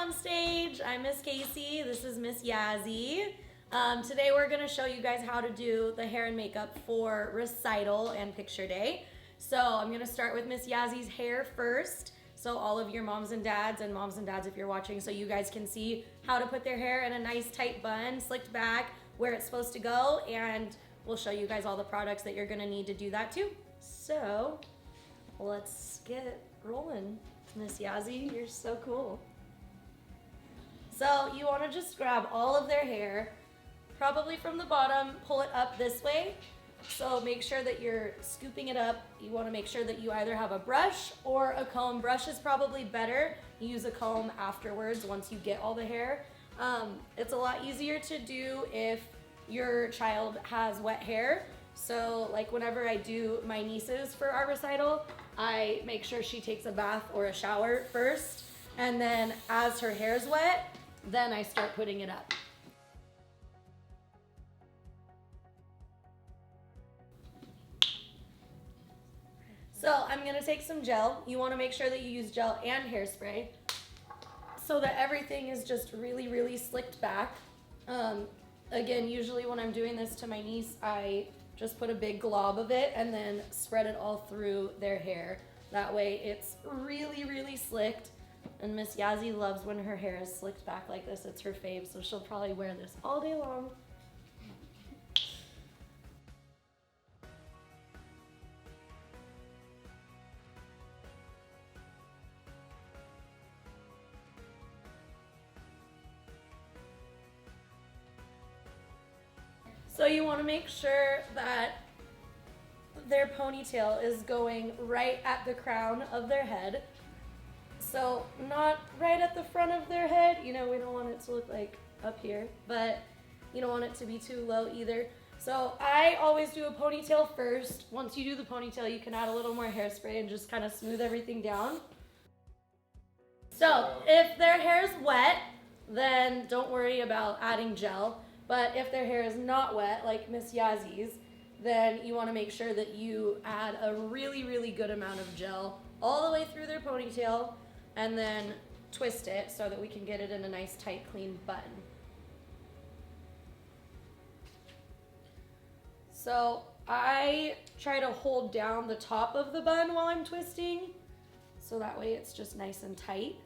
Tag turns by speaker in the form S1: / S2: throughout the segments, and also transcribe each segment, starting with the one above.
S1: on stage. I'm Miss Casey. This is Miss Yazzie. Today we're going to show you guys how to do the hair and makeup for Recital and Picture Day. So I'm going to start with Miss Yazzie's hair first. So all of your moms and dads if you're watching, so you guys can see how to put their hair in a nice tight bun, slicked back, where it's supposed to go, and we'll show you guys all the products that you're going to need to do that too. So let's get rolling. Miss Yazzie, you're so cool. So you want to just grab all of their hair, probably from the bottom, pull it up this way. So make sure that you're scooping it up. You want to make sure that you either have a brush or a comb. Brush is probably better. You use a comb afterwards once you get all the hair. It's a lot easier to do if your child has wet hair. So like whenever I do my nieces for our recital, I make sure she takes a bath or a shower first, and then as her hair's wet, then I start putting it up. So I'm gonna take some gel. You wanna make sure that you use gel and hairspray so that everything is just really, really slicked back. Again, usually when I'm doing this to my niece, I just put a big glob of it and then spread it all through their hair. That way it's really, really slicked. And Miss Yazzie loves when her hair is slicked back like this. It's her fave, so she'll probably wear this all day long. So you want to make sure that their ponytail is going right at the crown of their head. So not right at the front of their head, you know, we don't want it to look like up here, but you don't want it to be too low either. So I always do a ponytail first. Once you do the ponytail, you can add a little more hairspray and just kind of smooth everything down. So if their hair is wet, then don't worry about adding gel. But if their hair is not wet, like Miss Yazzie's, then you want to make sure that you add a really, really good amount of gel all the way through their ponytail and then twist it so that we can get it in a nice, tight, clean bun. So I try to hold down the top of the bun while I'm twisting, so that way it's just nice and tight.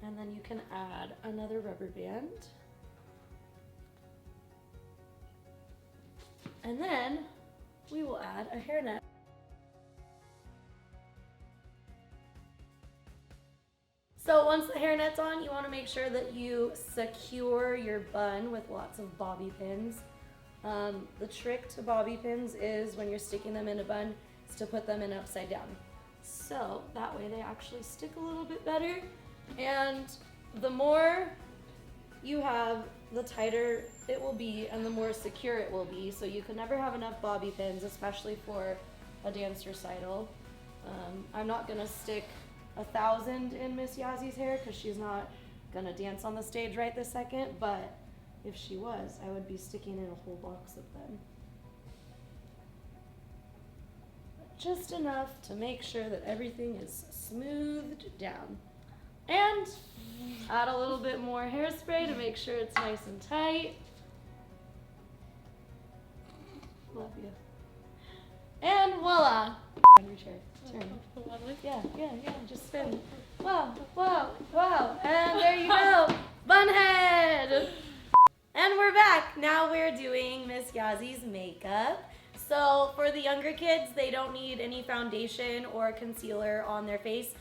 S1: And then you can add another rubber band. And then we will add a hairnet. So once the hairnet's on, you want to make sure that you secure your bun with lots of bobby pins. The trick to bobby pins is when you're sticking them in a bun, is to put them in upside down. So that way they actually stick a little bit better. And the more you have, the tighter it will be and the more secure it will be. So you can never have enough bobby pins, especially for a dance recital. I'm not gonna stick 1,000 in Miss Yazzie's hair because she's not gonna dance on the stage right this second, but if she was, I would be sticking in a whole box of them. Just enough to make sure that everything is smoothed down. And add a little bit more hairspray to make sure it's nice and tight. Love you. And voila! On your chair. Turn. Yeah, just spin. Wow, wow, wow. And there you go. Bunhead! And we're back. Now we're doing Miss Yazzie's makeup. So for the younger kids, they don't need any foundation or concealer on their face.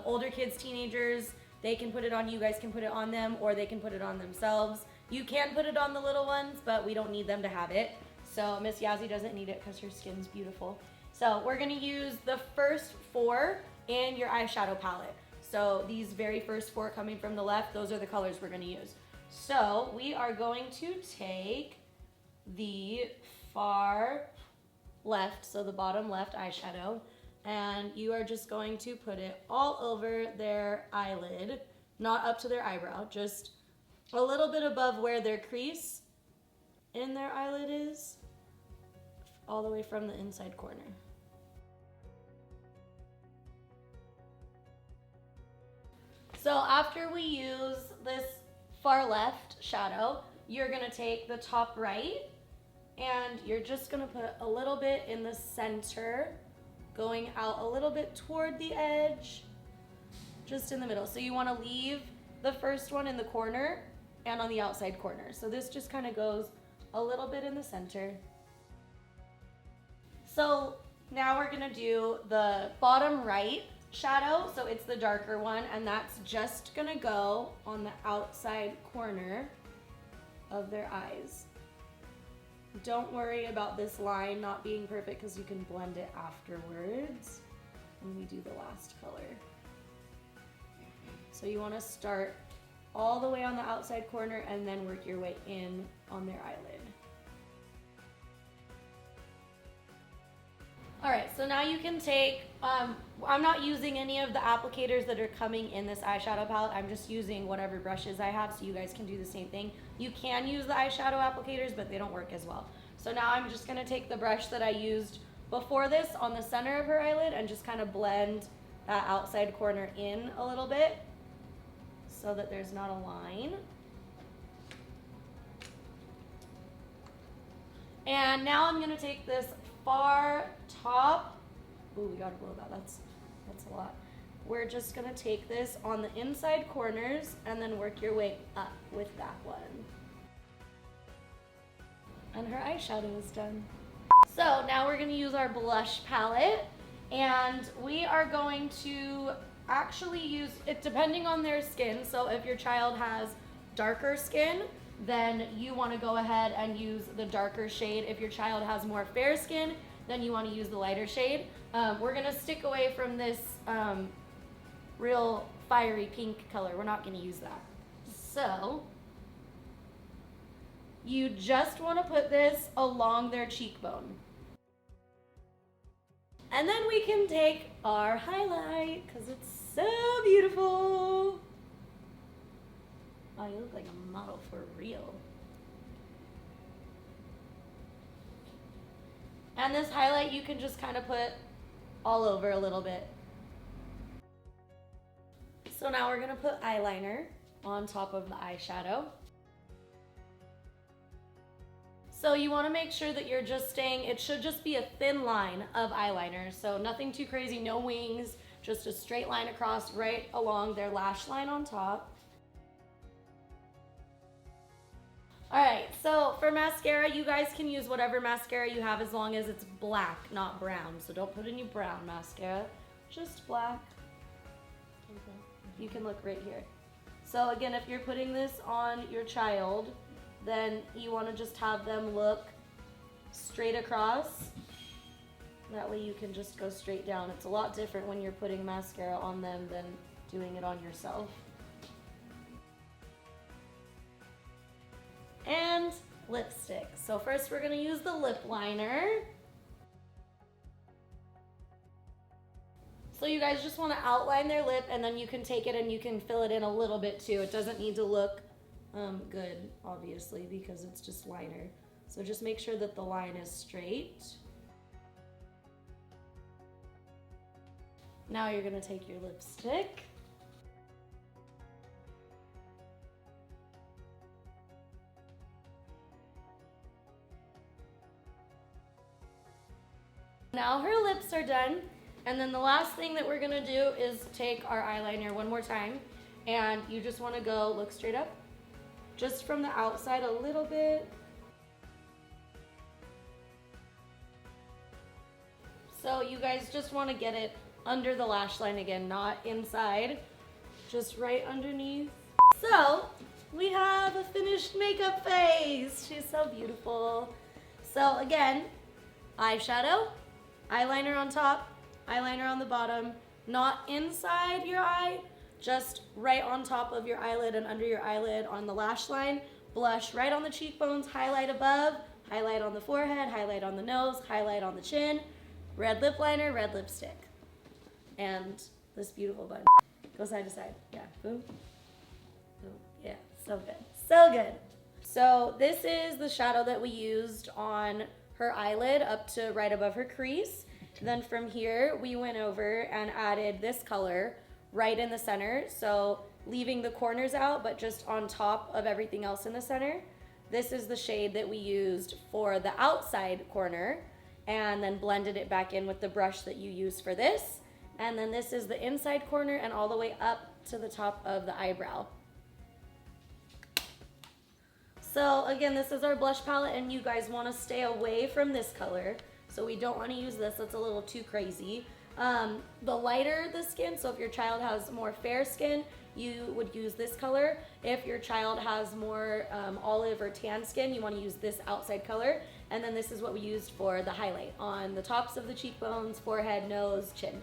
S1: Older kids, teenagers, they can put it on, you guys can put it on them, or they can put it on themselves. You can put it on the little ones, but we don't need them to have it. So Miss Yazzie doesn't need it because her skin's beautiful. So we're gonna use the first 4 in your eyeshadow palette. So these very first 4 coming from the left, those are the colors we're gonna use. So we are going to take the far left, so the bottom left eyeshadow, and you are just going to put it all over their eyelid, not up to their eyebrow, just a little bit above where their crease in their eyelid is, all the way from the inside corner. So after we use this far left shadow, you're gonna take the top right and you're just gonna put a little bit in the center, going out a little bit toward the edge, just in the middle. So you wanna leave the first one in the corner and on the outside corner. So this just kind of goes a little bit in the center. So now we're gonna do the bottom right shadow. So it's the darker one, and that's just gonna go on the outside corner of their eyes. Don't worry about this line not being perfect because you can blend it afterwards when we do the last color. So you wanna start all the way on the outside corner and then work your way in on their eyelid. All right, so now you can take, I'm not using any of the applicators that are coming in this eyeshadow palette. I'm just using whatever brushes I have, so you guys can do the same thing. You can use the eyeshadow applicators, but they don't work as well. So now I'm just gonna take the brush that I used before this on the center of her eyelid and just kind of blend that outside corner in a little bit so that there's not a line. And now I'm gonna take this far top. Ooh, we gotta blow that. That's a lot. We're just gonna take this on the inside corners and then work your way up with that one. And her eyeshadow is done. So now we're gonna use our blush palette, and we are going to actually use it depending on their skin. So if your child has darker skin, then you want to go ahead and use the darker shade. If your child has more fair skin, then you want to use the lighter shade. We're going to stick away from this real fiery pink color. We're not going to use that. So you just want to put this along their cheekbone. And then we can take our highlight because it's so beautiful. Oh, you look like a model for real. And this highlight you can just kind of put all over a little bit. So now we're gonna put eyeliner on top of the eyeshadow. So you wanna make sure that you're just staying, it should just be a thin line of eyeliner. So nothing too crazy, no wings, just a straight line across right along their lash line on top. All right, so for mascara, you guys can use whatever mascara you have as long as it's black, not brown. So don't put any brown mascara, just black. You can look right here. So again, if you're putting this on your child, then you wanna just have them look straight across. That way you can just go straight down. It's a lot different when you're putting mascara on them than doing it on yourself. And lipstick. So first we're gonna use the lip liner. So you guys just wanna outline their lip, and then you can take it and you can fill it in a little bit too. It doesn't need to look good, obviously, because it's just liner. So just make sure that the line is straight. Now you're gonna take your lipstick. Now her lips are done, and then the last thing that we're gonna do is take our eyeliner one more time, and you just wanna go look straight up, just from the outside a little bit. So you guys just wanna get it under the lash line again, not inside, just right underneath. So we have a finished makeup face. She's so beautiful. So again, eyeshadow, eyeliner on top, eyeliner on the bottom, not inside your eye, just right on top of your eyelid and under your eyelid on the lash line. Blush right on the cheekbones, highlight above, highlight on the forehead, highlight on the nose, highlight on the chin, red lip liner, red lipstick. And this beautiful bun. Go side to side. Yeah, boom. Boom. Yeah, so good. So good. So this is the shadow that we used on her eyelid up to right above her crease. Then from here, we went over and added this color right in the center. So leaving the corners out, but just on top of everything else in the center. This is the shade that we used for the outside corner, and then blended it back in with the brush that you use for this. And then this is the inside corner and all the way up to the top of the eyebrow. So again, this is our blush palette, and you guys want to stay away from this color. So we don't want to use this, that's a little too crazy. The lighter the skin, so if your child has more fair skin, you would use this color. If your child has more olive or tan skin, you want to use this outside color. And then this is what we used for the highlight on the tops of the cheekbones, forehead, nose, chin.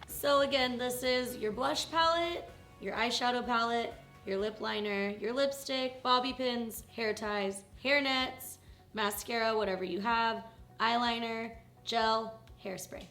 S1: So again, this is your blush palette, your eyeshadow palette, your lip liner, your lipstick, bobby pins, hair ties, hair nets, mascara, whatever you have, eyeliner, gel, hairspray.